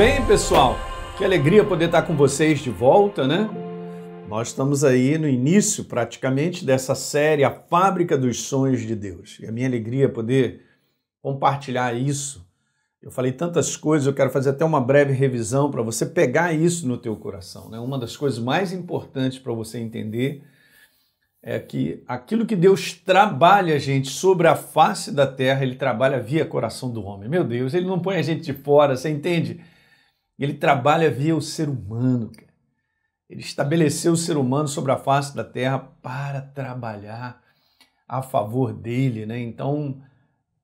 bem, pessoal? Que alegria poder estar com vocês de volta, né? Nós estamos aí no início, praticamente, dessa série A Fábrica dos Sonhos de Deus. E a minha alegria é poder compartilhar isso. Eu falei tantas coisas, eu quero fazer até uma breve revisão para você pegar isso no teu coração, né? Uma das coisas mais importantes para você entender é que aquilo que Deus trabalha, gente, sobre a face da terra, Ele trabalha via coração do homem. Meu Deus, Ele não põe a gente de fora, você entende? Ele trabalha via o ser humano, cara. Ele estabeleceu o ser humano sobre a face da terra para trabalhar a favor dele, né? Então,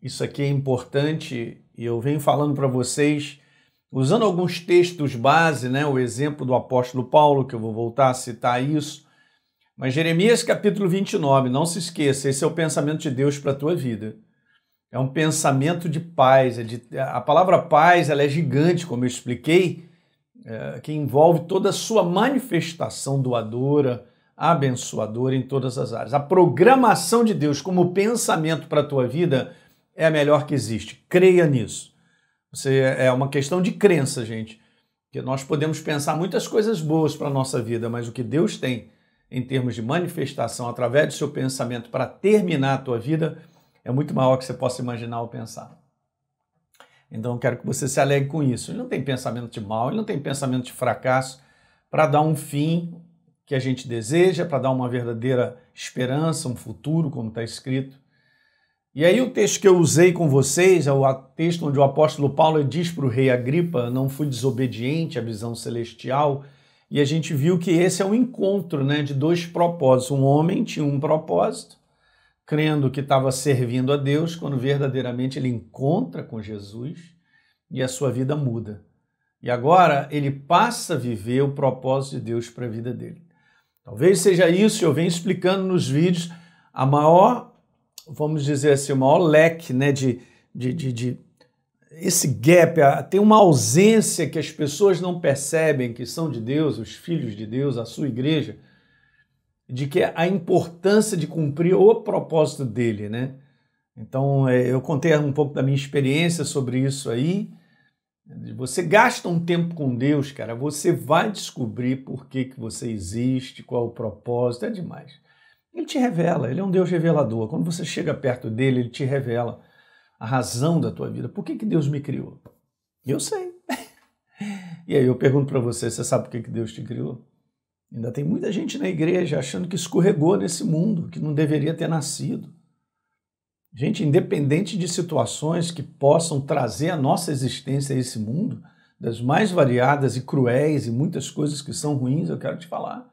isso aqui é importante e eu venho falando para vocês, usando alguns textos base, né? O exemplo do apóstolo Paulo, que eu vou voltar a citar isso. Mas Jeremias capítulo 29, não se esqueça, esse é o pensamento de Deus para a tua vida. É um pensamento de paz. A palavra paz ela é gigante, como eu expliquei, que envolve toda a sua manifestação doadora, abençoadora em todas as áreas. A programação de Deus como pensamento para a tua vida é a melhor que existe. Creia nisso. É uma questão de crença, gente. Que nós podemos pensar muitas coisas boas para a nossa vida, mas o que Deus tem em termos de manifestação através do seu pensamento para terminar a tua vida é muito maior que você possa imaginar ou pensar. Então eu quero que você se alegre com isso. Ele não tem pensamento de mal, ele não tem pensamento de fracasso para dar um fim que a gente deseja, para dar uma verdadeira esperança, um futuro, como está escrito. E aí o texto que eu usei com vocês é o texto onde o apóstolo Paulo diz para o rei Agripa, não fui desobediente à visão celestial, e a gente viu que esse é um encontro, né, de dois propósitos. Um homem tinha um propósito, crendo que estava servindo a Deus, quando verdadeiramente ele encontra com Jesus e a sua vida muda. E agora ele passa a viver o propósito de Deus para a vida dele. Talvez seja isso, eu venho explicando nos vídeos, a maior, vamos dizer assim, o maior leque, né, esse gap, tem uma ausência que as pessoas não percebem que são de Deus, os filhos de Deus, a sua igreja, de que a importância de cumprir o propósito dele, né? Então, eu contei um pouco da minha experiência sobre isso aí. Você gasta um tempo com Deus, cara, você vai descobrir por que você existe, qual o propósito, é demais. Ele te revela, ele é um Deus revelador. Quando você chega perto dele, ele te revela a razão da tua vida. Por que Deus me criou? Eu sei. E aí eu pergunto para você, você sabe por que Deus te criou? Ainda tem muita gente na igreja achando que escorregou nesse mundo, que não deveria ter nascido. Gente, independente de situações que possam trazer a nossa existência a esse mundo, das mais variadas e cruéis e muitas coisas que são ruins, eu quero te falar.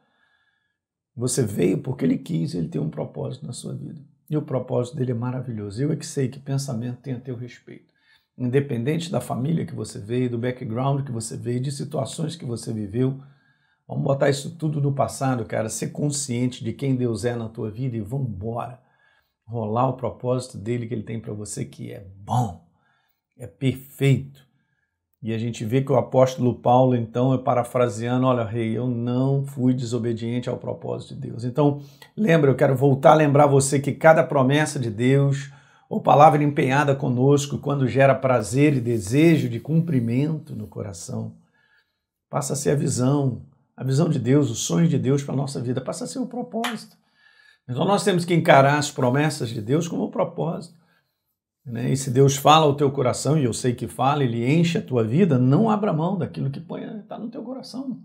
Você veio porque ele quis, ele tem um propósito na sua vida. E o propósito dele é maravilhoso. Eu é que sei que pensamento tem a teu respeito. Independente da família que você veio, do background que você veio, de situações que você viveu, vamos botar isso tudo no passado, cara. Ser consciente de quem Deus é na tua vida e vamos embora. Rolar o propósito dele que ele tem para você, que é bom, é perfeito. E a gente vê que o apóstolo Paulo, então, parafraseando, olha, rei, eu não fui desobediente ao propósito de Deus. Então, lembra, eu quero voltar a lembrar você que cada promessa de Deus, ou palavra empenhada conosco, quando gera prazer e desejo de cumprimento no coração, passa a ser a visão de Deus, o sonho de Deus para a nossa vida, passa a ser o propósito. Então, nós temos que encarar as promessas de Deus como um propósito. E se Deus fala ao teu coração, e eu sei que fala, ele enche a tua vida, não abra mão daquilo que está no teu coração.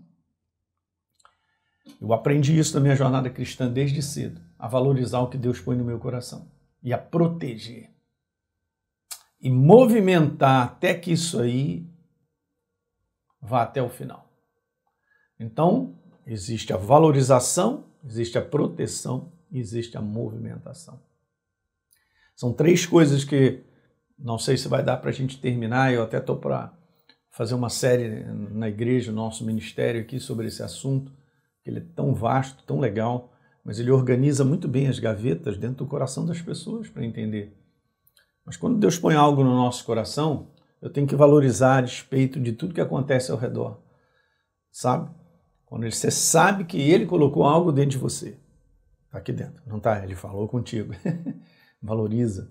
Eu aprendi isso na minha jornada cristã desde cedo, a valorizar o que Deus põe no meu coração e a proteger. E movimentar até que isso aí vá até o final. Então, existe a valorização, existe a proteção e existe a movimentação. São três coisas que não sei se vai dar para a gente terminar, eu até estou para fazer uma série na igreja, nosso ministério aqui sobre esse assunto, que ele é tão vasto, tão legal, mas ele organiza muito bem as gavetas dentro do coração das pessoas para entender. Mas quando Deus põe algo no nosso coração, eu tenho que valorizar a despeito de tudo que acontece ao redor, sabe? Quando você sabe que ele colocou algo dentro de você, está aqui dentro, não está? Ele falou contigo. Valoriza,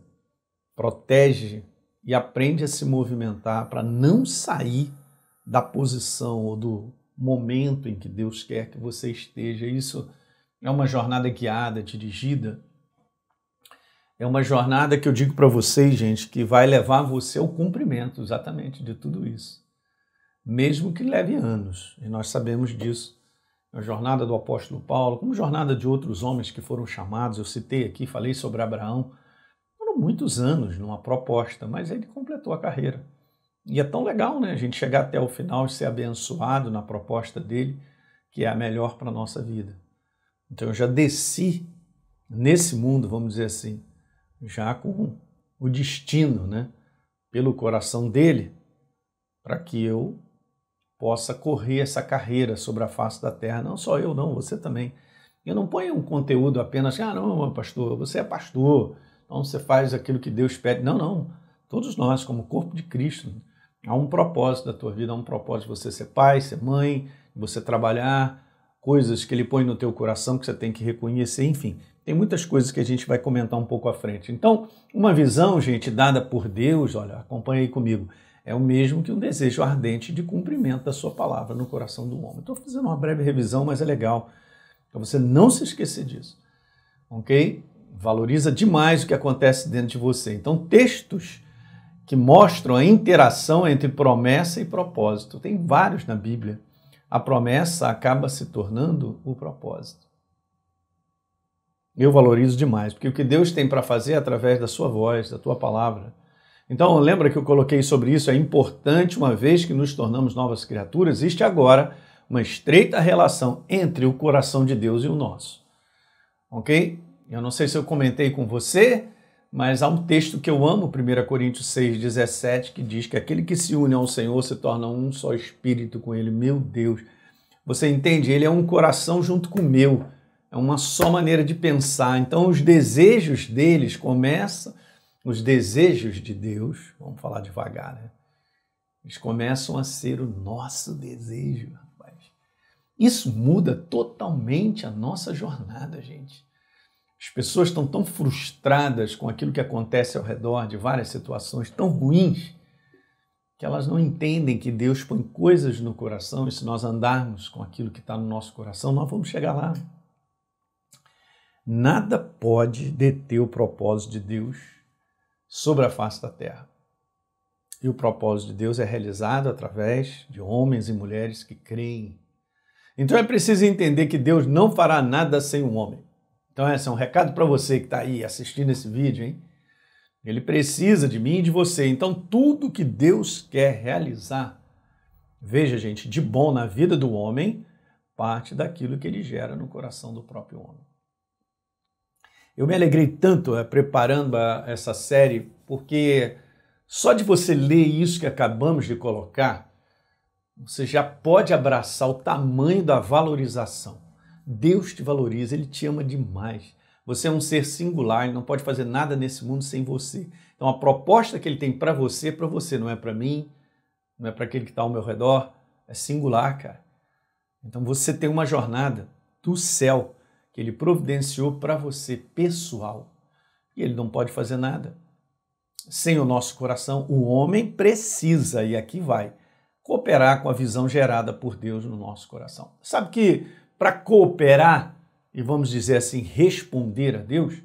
protege e aprende a se movimentar para não sair da posição ou do momento em que Deus quer que você esteja. Isso é uma jornada guiada, dirigida. É uma jornada que eu digo para vocês, gente, que vai levar você ao cumprimento exatamente de tudo isso. Mesmo que leve anos, e nós sabemos disso. A jornada do apóstolo Paulo, como jornada de outros homens que foram chamados, eu citei aqui, falei sobre Abraão, foram muitos anos numa proposta, mas ele completou a carreira. E é tão legal, né, a gente chegar até o final e ser abençoado na proposta dele, que é a melhor para a nossa vida. Então eu já desci nesse mundo, vamos dizer assim, já com o destino, né, pelo coração dele, para que eu possa correr essa carreira sobre a face da terra. Não só eu, não, você também. Eu não ponho um conteúdo apenas, não, pastor, você é pastor, então você faz aquilo que Deus pede. Não, não. Todos nós, como corpo de Cristo, há um propósito da tua vida, há um propósito de você ser pai, ser mãe, você trabalhar, coisas que Ele põe no teu coração que você tem que reconhecer, enfim. Tem muitas coisas que a gente vai comentar um pouco à frente. Então, uma visão, gente, dada por Deus, olha, acompanha aí comigo, é o mesmo que um desejo ardente de cumprimento da sua palavra no coração do homem. Estou fazendo uma breve revisão, mas é legal para você não se esquecer disso, ok? Valoriza demais o que acontece dentro de você. Então, textos que mostram a interação entre promessa e propósito. Tem vários na Bíblia. A promessa acaba se tornando o propósito. Eu valorizo demais, porque o que Deus tem para fazer é através da sua voz, da tua palavra. Então, lembra que eu coloquei sobre isso? É importante, uma vez que nos tornamos novas criaturas, existe agora uma estreita relação entre o coração de Deus e o nosso. Ok? Eu não sei se eu comentei com você, mas há um texto que eu amo, 1 Coríntios 6,17, que diz que aquele que se une ao Senhor se torna um só espírito com Ele. Meu Deus! Você entende? Ele é um coração junto com o meu. É uma só maneira de pensar. Então, os desejos deles começam... Os desejos de Deus, vamos falar devagar, né? Eles começam a ser o nosso desejo, rapaz. Isso muda totalmente a nossa jornada, gente. As pessoas estão tão frustradas com aquilo que acontece ao redor de várias situações tão ruins que elas não entendem que Deus põe coisas no coração e se nós andarmos com aquilo que está no nosso coração, nós vamos chegar lá. Nada pode deter o propósito de Deus sobre a face da terra. E o propósito de Deus é realizado através de homens e mulheres que creem. Então é preciso entender que Deus não fará nada sem um homem. Então esse é um recado para você que está aí assistindo esse vídeo, hein? Ele precisa de mim e de você. Então tudo que Deus quer realizar, veja, gente, de bom na vida do homem, parte daquilo que ele gera no coração do próprio homem. Eu me alegrei tanto preparando essa série, porque só de você ler isso que acabamos de colocar, você já pode abraçar o tamanho da valorização. Deus te valoriza, Ele te ama demais. Você é um ser singular, Ele não pode fazer nada nesse mundo sem você. Então a proposta que Ele tem para você, não é para mim, não é para aquele que está ao meu redor, é singular, cara. Então você tem uma jornada do céu que Ele providenciou para você, pessoal. E Ele não pode fazer nada sem o nosso coração. O homem precisa, e aqui vai, cooperar com a visão gerada por Deus no nosso coração. Sabe que para cooperar, e vamos dizer assim, responder a Deus,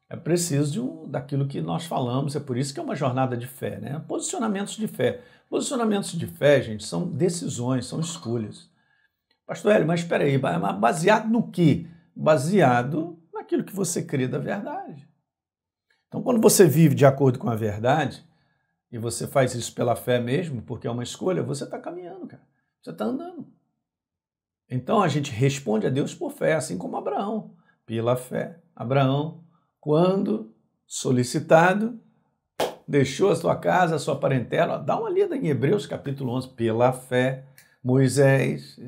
é preciso daquilo que nós falamos, é por isso que é uma jornada de fé, né? Posicionamentos de fé. Posicionamentos de fé, gente, são decisões, são escolhas. Pastor Hélio, mas espera aí, baseado no quê? Baseado naquilo que você crê da verdade. Então, quando você vive de acordo com a verdade, e você faz isso pela fé mesmo, porque é uma escolha, você está caminhando, cara. Você está andando. Então, a gente responde a Deus por fé, assim como Abraão, pela fé. Abraão, quando solicitado, deixou a sua casa, a sua parentela, dá uma lida em Hebreus capítulo 11, pela fé, Moisés,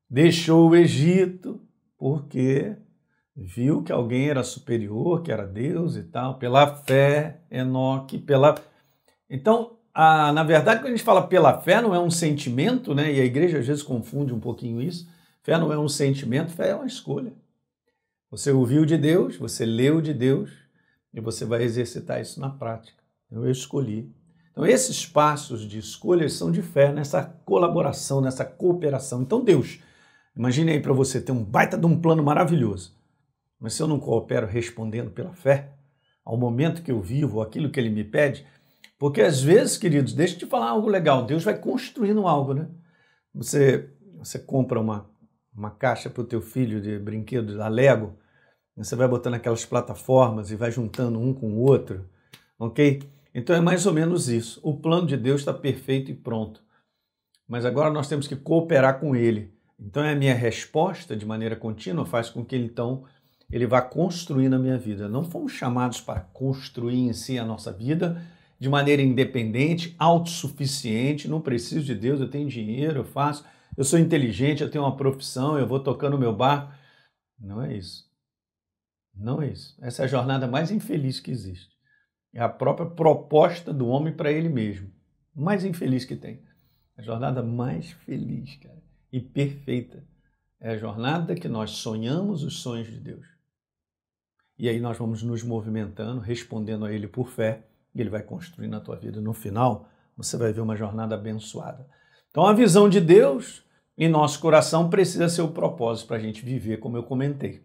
deixou o Egito, porque viu que alguém era superior, que era Deus e tal, pela fé, Enoque, Então, na verdade, quando a gente fala pela fé, não é um sentimento, né? E a igreja às vezes confunde um pouquinho isso. Fé não é um sentimento, fé é uma escolha. Você ouviu de Deus, você leu de Deus, e você vai exercitar isso na prática. Eu escolhi. Então, esses passos de escolha são de fé nessa colaboração, nessa cooperação. Então, Deus, imagine aí para você ter um baita de um plano maravilhoso, mas se eu não coopero respondendo pela fé, ao momento que eu vivo, aquilo que Ele me pede, porque às vezes, queridos, deixa eu te falar algo legal, Deus vai construindo algo, né? Você compra uma caixa para o teu filho de brinquedos da Lego, você vai botando aquelas plataformas e vai juntando um com o outro, ok? Então é mais ou menos isso. O plano de Deus está perfeito e pronto. Mas agora nós temos que cooperar com Ele. Então a minha resposta de maneira contínua faz com que Ele vá construindo a minha vida. Não fomos chamados para construir em si a nossa vida de maneira independente, autossuficiente, não preciso de Deus, eu tenho dinheiro, eu sou inteligente, eu tenho uma profissão, eu vou tocando o meu barco. Não é isso. Não é isso. Essa é a jornada mais infeliz que existe. É a própria proposta do homem para ele mesmo. Mais infeliz que tem. A jornada mais feliz, cara, e perfeita. É a jornada que nós sonhamos os sonhos de Deus. E aí nós vamos nos movimentando, respondendo a Ele por fé, e Ele vai construindo a tua vida. No final, você vai ver uma jornada abençoada. Então a visão de Deus em nosso coração precisa ser o propósito para a gente viver, como eu comentei.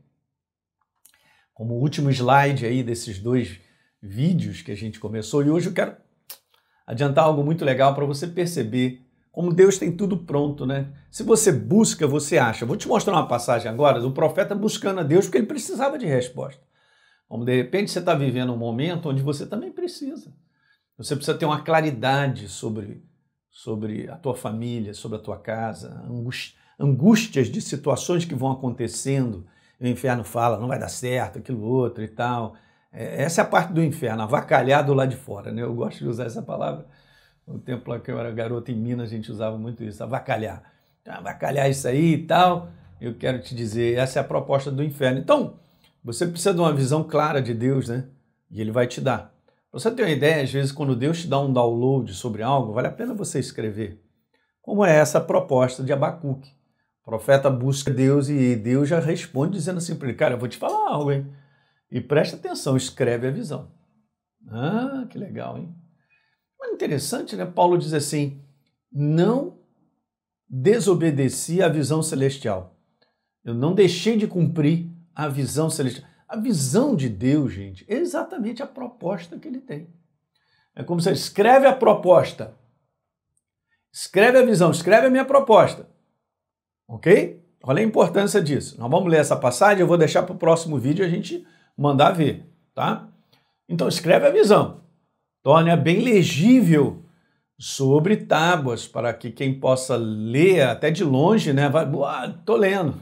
Como o último slide aí desses 2 vídeos que a gente começou, e hoje eu quero adiantar algo muito legal para você perceber como Deus tem tudo pronto, né? Se você busca, você acha. Vou te mostrar uma passagem agora do profeta buscando a Deus porque ele precisava de resposta. Como de repente você está vivendo um momento onde você também precisa. Você precisa ter uma claridade sobre a tua família, sobre a tua casa, angústias de situações que vão acontecendo. O inferno fala, não vai dar certo, aquilo outro e tal. Essa é a parte do inferno, avacalhado lá de fora, né? Eu gosto de usar essa palavra. No tempo lá que eu era garoto em Minas, a gente usava muito isso, avacalhar. Avacalhar isso aí e tal. Eu quero te dizer, essa é a proposta do inferno. Então, você precisa de uma visão clara de Deus, né? E Ele vai te dar. Pra você ter uma ideia, às vezes, quando Deus te dá um download sobre algo, vale a pena você escrever. Como é essa proposta de Abacuque? O profeta busca Deus e Deus já responde dizendo assim para ele, cara, eu vou te falar algo, hein? E presta atenção, escreve a visão. Ah, que legal, hein? Mas interessante, né? Paulo diz assim, não desobedeci à visão celestial. Eu não deixei de cumprir a visão celestial. A visão de Deus, gente, é exatamente a proposta que Ele tem. É como se escreve a proposta, escreve a visão, escreve a minha proposta. Ok? Olha a importância disso. Nós vamos ler essa passagem, eu vou deixar para o próximo vídeo a gente mandar ver, tá? Então escreve a visão, torne-a bem legível sobre tábuas, para que quem possa ler até de longe, né? Vai, tô lendo.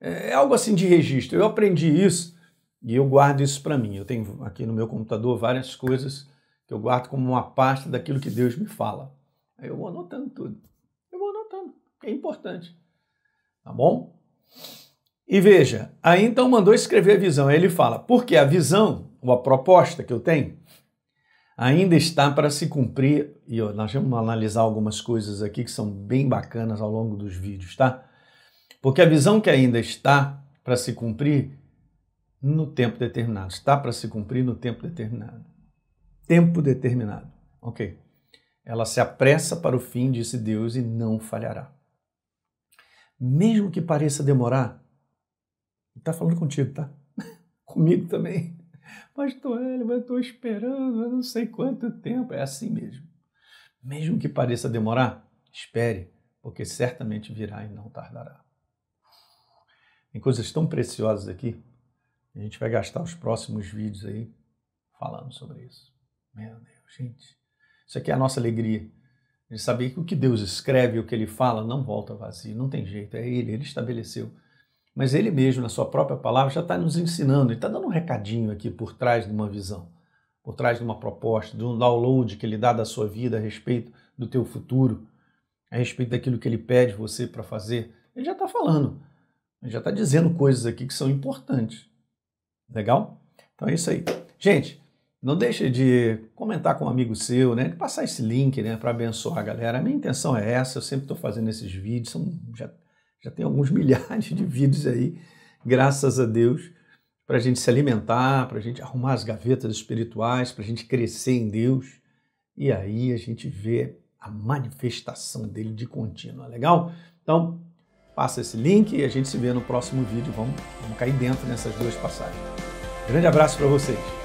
É algo assim de registro. Eu aprendi isso e eu guardo isso para mim. Eu tenho aqui no meu computador várias coisas que eu guardo como uma parte daquilo que Deus me fala. Aí eu vou anotando tudo. Eu vou anotando, é importante. Tá bom? E veja, aí então mandou escrever a visão. Aí ele fala, porque a visão, ou a proposta que eu tenho, ainda está para se cumprir. E nós vamos analisar algumas coisas aqui que são bem bacanas ao longo dos vídeos, tá? Porque a visão que ainda está para se cumprir no tempo determinado. Está para se cumprir no tempo determinado. Tempo determinado. Ok. Ela se apressa para o fim, disse Deus, e não falhará. Mesmo que pareça demorar, Ele está falando contigo, tá? Comigo também. Pastor Hélio, mas estou esperando, eu não sei quanto tempo. É assim mesmo. Mesmo que pareça demorar, espere, porque certamente virá e não tardará. Tem coisas tão preciosas aqui, a gente vai gastar os próximos vídeos aí falando sobre isso. Meu Deus, gente. Isso aqui é a nossa alegria. De saber que o que Deus escreve, o que Ele fala, não volta vazio, não tem jeito, é Ele estabeleceu. Mas Ele mesmo, na sua própria palavra, já está nos ensinando, Ele está dando um recadinho aqui por trás de uma visão, por trás de uma proposta, de um download que Ele dá da sua vida a respeito do teu futuro, a respeito daquilo que Ele pede você para fazer. Ele já está falando, Ele já está dizendo coisas aqui que são importantes. Legal? Então é isso aí. Gente, não deixe de comentar com um amigo seu, né? De passar esse link, né? Para abençoar a galera. A minha intenção é essa, eu sempre estou fazendo esses vídeos, já tem alguns milhares de vídeos aí, graças a Deus, para a gente se alimentar, para a gente arrumar as gavetas espirituais, para a gente crescer em Deus. e aí a gente vê a manifestação dele de contínua, legal? Então, passa esse link e a gente se vê no próximo vídeo. Vamos cair dentro nessas duas passagens. Grande abraço para vocês.